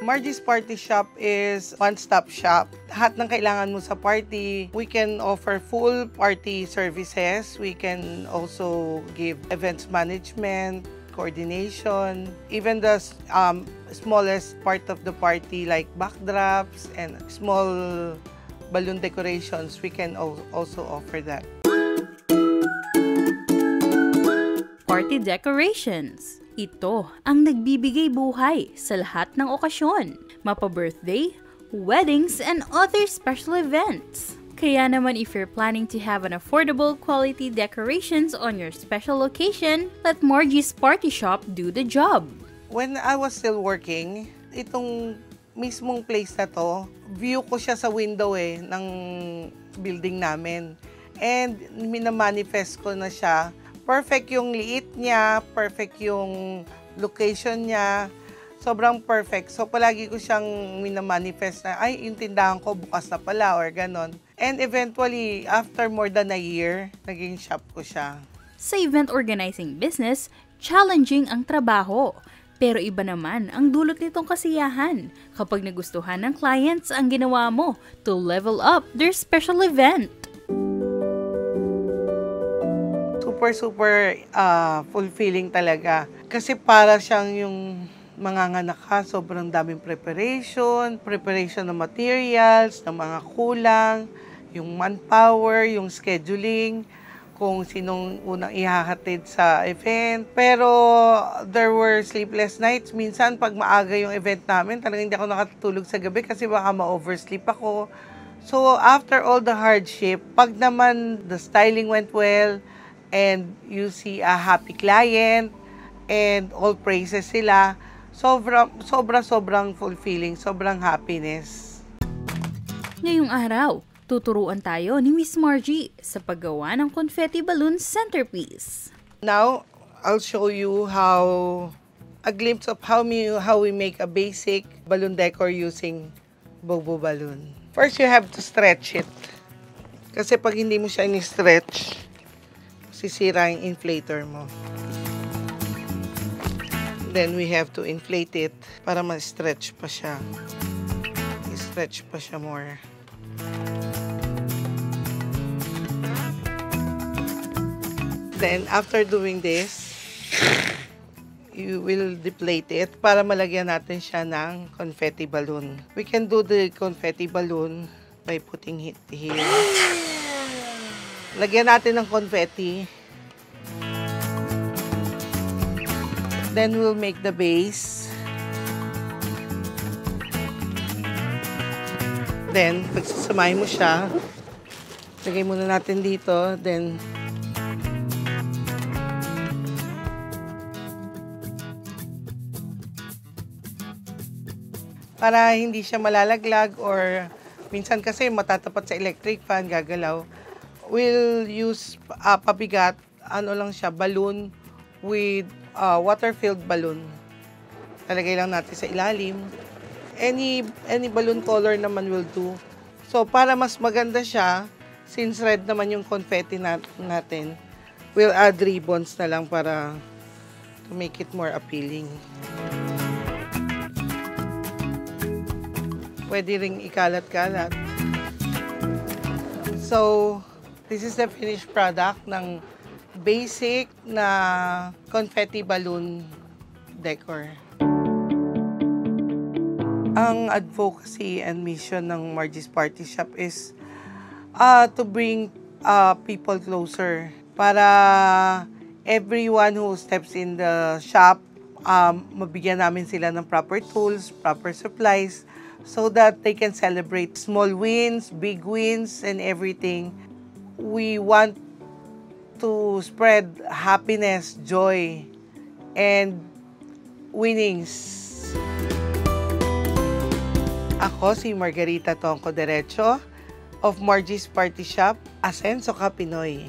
Margie's Party Shop is one-stop shop. Lahat ng kailangan mo sa party, we can offer full party services. We can also give events management, coordination, even the smallest part of the party like backdrops and small balloon decorations, we can also offer that. Party decorations. Ito ang nagbibigay buhay sa lahat ng okasyon, mapa-birthday, weddings, and other special events. Kaya naman if you're planning to have an affordable quality decorations on your special occasion, let Margie's Party Shop do the job. When I was still working, itong mismong place na to, view ko siya sa window ng building namin. And minamanifest ko na siya. Perfect yung liit niya, perfect yung location niya, sobrang perfect. So palagi ko siyang minamanifest na, ay, yung tindahan ko bukas na pala or ganon. And eventually, after more than a year, naging shop ko siya. Sa event organizing business, challenging ang trabaho. Pero iba naman ang dulot nitong kasiyahan kapag nagustuhan ng clients ang ginawa mo to level up their special event. Super fulfilling talaga. Kasi para siyang yung manganganak ka, sobrang daming preparation ng materials, ng mga kulang, yung manpower, yung scheduling, kung sinong unang ihahatid sa event. Pero there were sleepless nights. Minsan, pag maaga yung event namin, talagang hindi ako nakatulog sa gabi kasi baka ma-oversleep ako. So, after all the hardship, pag naman the styling went well, and you see a happy client, and all praises sila, sobrang fulfilling, sobrang happiness. Ngayong araw, tuturuan tayo ni Miss Margie sa paggawa ng confetti balloon centerpiece. Now, I'll show you a glimpse of how we make a basic balloon decor using Bobo balloon. First, you have to stretch it. Kasi pag hindi mo siya in-stretch, sisira yung inflator mo. Then we have to inflate it para ma-stretch pa siya. I-stretch pa siya more. Then after doing this, you will deflate it para malagyan natin siya ng confetti balloon. We can do the confetti balloon by putting it here. Lagyan natin ng confetti. Then we'll make the base. Then, pagsasamahin mo siya, lagay muna natin dito. Then, para hindi siya malalaglag or minsan kasi matatapat sa electric fan, gagalaw. We'll use pabigat, lang siya, balloon with water-filled balloon. Talagay lang natin sa ilalim. Any balloon color naman will do. So, para mas maganda siya, since red naman yung confetti natin, we'll add ribbons na lang para to make it more appealing. Pwede ring ikalat-kalat. So, this is the finished product ng basic na confetti balloon decor. Ang advocacy and mission ng Margie's Party Shop is to bring people closer para everyone who steps in the shop, mabigyan namin sila ng proper tools, proper supplies, so that they can celebrate small wins, big wins, and everything. We want to spread happiness, joy, and winnings. Ako si Margarita Tonco Derecho of Margie's Party Shop, Asenso ka Pinoy.